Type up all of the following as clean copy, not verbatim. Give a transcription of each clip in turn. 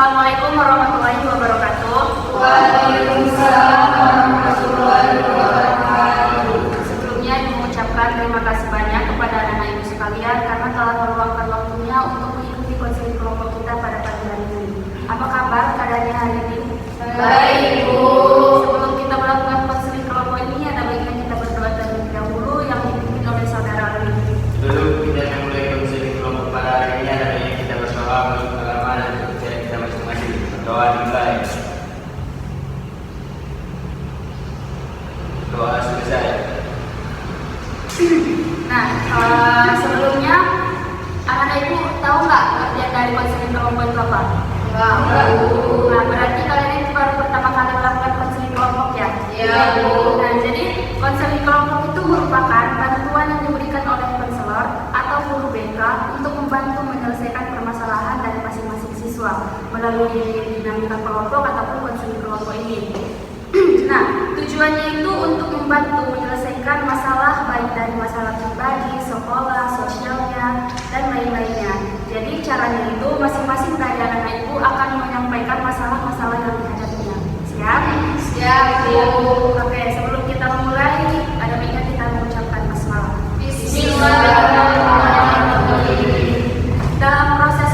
Assalamualaikum warahmatullahi wabarakatuh. Waalaikumsalam warahmatullahi wabarakatuh. Sebelumnya mengucapkan terima kasih banyak kepada anak-anak ibu sekalian karena telah meluangkan waktunya untuk mengikuti konseling kelompok kita pada pagi hari ini. Apa kabar keadaannya hari ini? Baik, Bu. Sebelum kita melakukan konseling kelompok ini, ada baiknya kita berdoa terlebih dahulu yang dipimpin oleh saudara Ali. Dulu kita memulai konseling kelompok pada hari ini, ada baiknya kita berdoa menurut agama dan kepercayaan kita masing-masing. Berdoa dimulai. Doa selesai. Nah, sebelumnya anak-anak ibu tahu nggak artian dari konseling kelompok itu apa? Nah, berarti kalian ini baru pertama kali melakukan konseling kelompok ya? Iya, Bu. Nah, jadi konseling kelompok itu merupakan bantuan yang diberikan oleh konselor atau guru BK untuk membantu menyelesaikan permasalahan dari masing-masing siswa melalui dinamika kelompok ataupun konseling kelompok ini. Nah, tujuannya itu untuk membantu menyelesaikan masalah baik dari masalah pribadi, sekolah, sosialnya, dan lain-lainnya. Jadi caranya itu masing-masing dari anak-anak ibu akan menyampaikan masalah-masalah yang dihadapinya. Siap? Siap, Bu. Oke, sebelum kita memulai, ada baiknya kita mengucapkan basmalah. Bismillahirrahmanirrahim. Dalam proses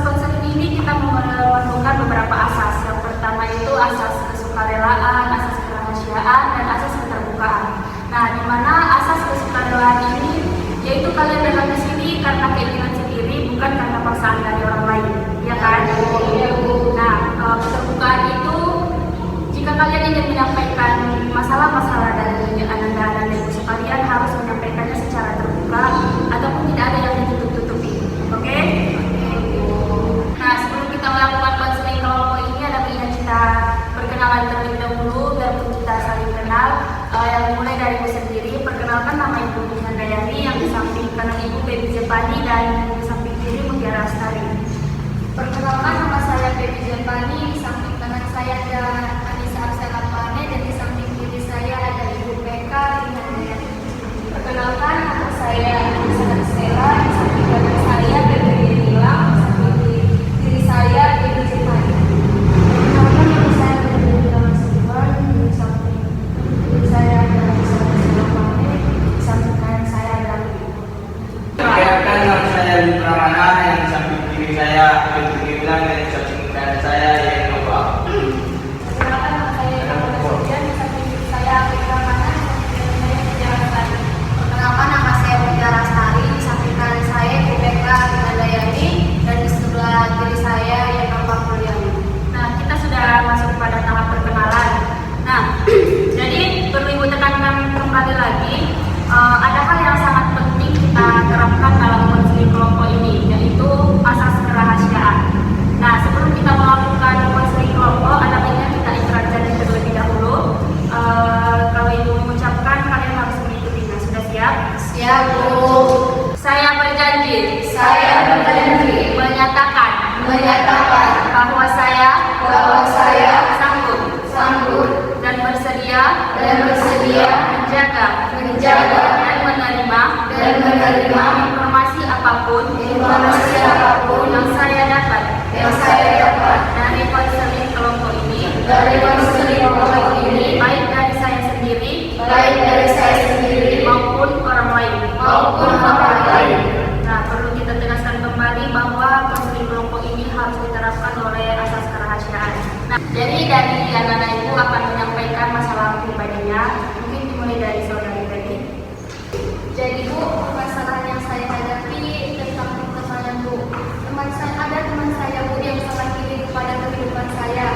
konseling ini kita memerlukan beberapa asas. Yang pertama itu asas kesukarelaan, asas kerahasiaan, dan asas keterbukaan. Nah, di mana asas kesukarelaan ini yaitu kalian datang ke sini karena keinginan sendiri, bukan karena paksaan dari orang lain, ya kan? Iya, Bu. Nah, keterbukaan itu jika kalian ingin menyampaikan masalah-masalah dari anak-anak ibu sekalian harus menyampaikannya secara terbuka ataupun tidak ada yang ditutup-tutupi. Oke? Nah, sebelum kita melakukan konseling kelompok ini ada baiknya kita perkenalan terlebih dahulu biar kita saling kenal. Yang dimulai dari ibu sendiri, perkenalkan nama ibu Handayani, yang di samping kanan ibu Baby Jepani dan di samping kiri Mutiara Astari. Perkenalkan, nama saya Baby Jepani, di samping kanan saya ada Anissa Arsela Pane dan di samping kiri saya ada Ibu PK Rina Dayani. Perkenalkan, nama saya Anissa Arsela, di samping kanan saya Baby Nilang, di samping kiri saya Baby Jepani. Perkenalkan, nama saya Baby Nilang Siwan, di samping kiri saya ada Anissa Arsela Pane, di samping kanan saya ada Ibu. Perkenalkan, nama saya Pramana, yang di samping kiri saya Baby Bilang, dan di samping kanan saya yang Nova. Perkenalkan, nama saya Eka Sofian, di samping kiri saya Afrika Mana, di samping kanan saya Mutiara Astari. Perkenalkan, nama saya Mutiara Astari, di samping kanan saya Ibu PK Rina Dayani, dan di sebelah kiri saya yang Nova Mulyani. Nah, kita sudah masuk pada tahap perkenalan. Nah, jadi perlu ibu tekankan kembali lagi, ada hal yang sangat penting kita terapkan dalam konseling kelompok ini, yaitu asas kerahasiaan. Nah, sebelum kita melakukan konseling kelompok, ada baiknya kita ikrar janji terlebih dahulu. Kalau ibu mengucapkan, kalian harus mengikutinya. Sudah siap? Siap, Bu. Saya berjanji Saya berjanji menyatakan bahwa saya sanggup dan bersedia menjaga dan menerima informasi apapun yang saya dapat dari konseling kelompok ini, baik dari saya sendiri maupun orang lain. Nah, perlu kita tegaskan kembali bahwa konseling kelompok ini harus diterapkan oleh asas kerahasiaan. Nah, jadi dari anak-anak ibu akan menyampaikan masalah pribadinya. Mungkin dimulai dari saudari Betty. Jadi Bu, masalah yang saya hadapi tentang pertemanan Bu. Ada teman saya Bu yang sangat iri kepada kehidupan saya.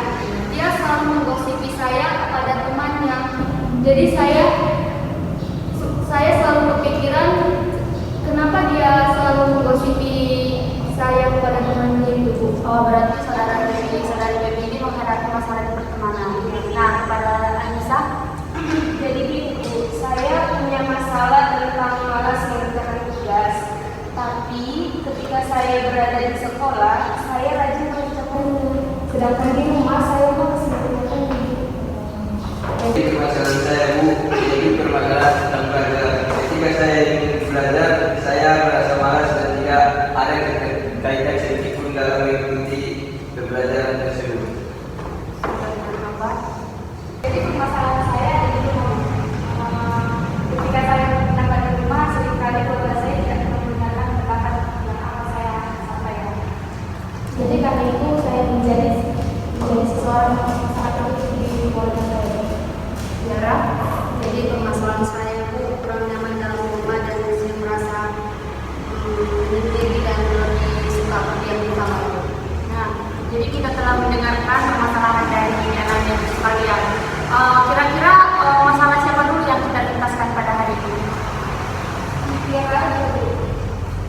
Dia selalu menggosipi saya kepada temannya. Jadi saya selalu berpikiran kenapa dia selalu menggosipi saya kepada temannya itu Bu. Oh, berarti saudari Betty ini menghadapi masalah di pertemanan. Nah, kepada Anissa, Jadi Bu, saya punya masalah tentang malas mengerjakan tugas. Tapi ketika saya berada di sekolah, saya rajin mengerjakan. Sedangkan di rumah saya malas mengerjakan. Jadi permasalahan saya, Bu, jadi permasalahan tentang belajar. Ketika saya ingin belajar, saya merasa malas dan tidak ada kaitan sedikit pun dalam mengikuti karena itu saya menjadi seseorang yang sangat aktif di keluarga saya. Tiara, Jadi permasalahan saya Bu kurang nyaman dalam rumah dan saya merasa menyendiri dan lebih suka berdiam di kamar Bu. nah, jadi kita telah mendengarkan permasalahan dari anak-anak sekalian. Kira-kira masalah siapa dulu yang kita tuntaskan pada hari ini? Tiara dulu.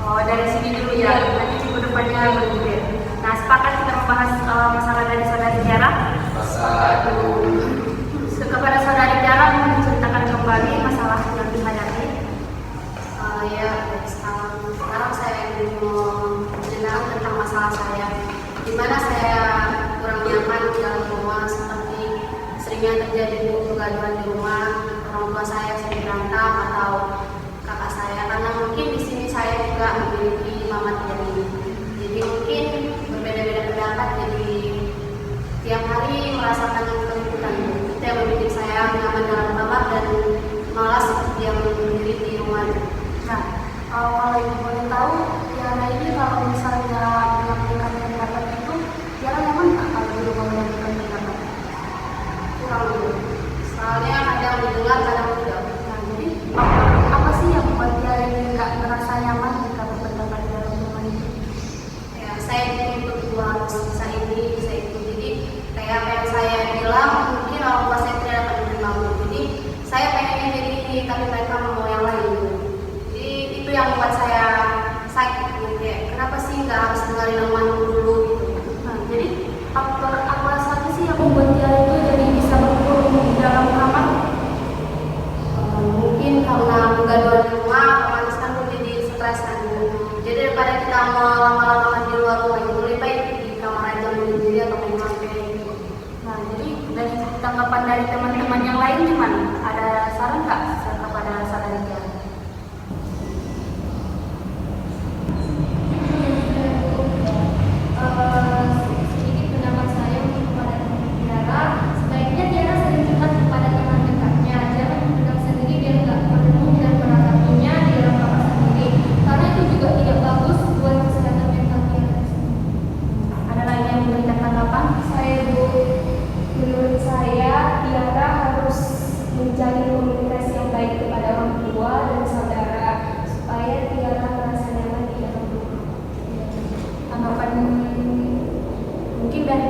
Oh, dari sini dulu ya. Nanti minggu depannya bergulir. Nah, sepakat kita membahas masalah dari saudari Tiara. Kepada saudari Tiara mau menceritakan kembali masalah yang dihadapi. Ya, sekarang saya ingin mengenal tentang masalah saya, di mana saya kurang nyaman di dalam rumah, seperti seringnya terjadi kegaduhan di rumah, orang tua saya sering berantem atau kakak saya, karena mungkin di sini saya juga memiliki mama tiri, jadi mungkin berbeda-beda pendapat, jadi tiap hari merasakan keributan itu yang membuat saya nyaman dalam kamar dan malas seperti yang sendiri di rumah. Nah, kalau ibu boleh tahu, Tiara ini kalau misalnya menyampaikan pendapat itu, Tiara nyaman nggak kalau di rumah menyampaikan pendapat? Kurang lebih. Soalnya kadang didengar, kadang tidak. Nah, jadi apa sih yang membuat Tiara ini nggak merasa nyaman jika berpendapat di dalam rumah itu? Ya, saya dituntut dua harus bisa ini, bisa itu. Jadi kayak apa yang saya bilang, mungkin orang tua saya tidak dapat menerima. Jadi saya pengen jadi ini, tapi mereka mau yang lain. Jadi itu yang membuat saya sakit. Kayak kenapa sih nggak harus dengerin omongan dulu gitu. Nah, jadi faktor apa saja sih yang membuat Tiara itu jadi bisa berkurung di dalam kamar? Mungkin karena kegaduhan di rumah, otomatis kan jadi stres kan. Jadi daripada kita mau lama-lama di luar rumah itu lebih baik di kamar aja sendiri atau main HP gitu. Nah, jadi dari tanggapan dari teman-teman yang lain gimana? Ada saran nggak kepada saudari Tiara? Sedikit pendapat saya untuk kepada teman Tiara, sebaiknya Tiara sering curhat kepada teman dekatnya, jangan pendam sendiri biar nggak penuh dan meratapinya di dalam kamar sendiri, karena itu juga tidak bagus buat kesehatan mental Tiara. Ada lagi yang memberikan tanggapan? Saya Bu, menurut saya Tiara harus menjalin komunikasi yang baik kepada orang tua dan saudara supaya Tiara merasa nyaman di dalam rumah. Tanggapan mungkin dari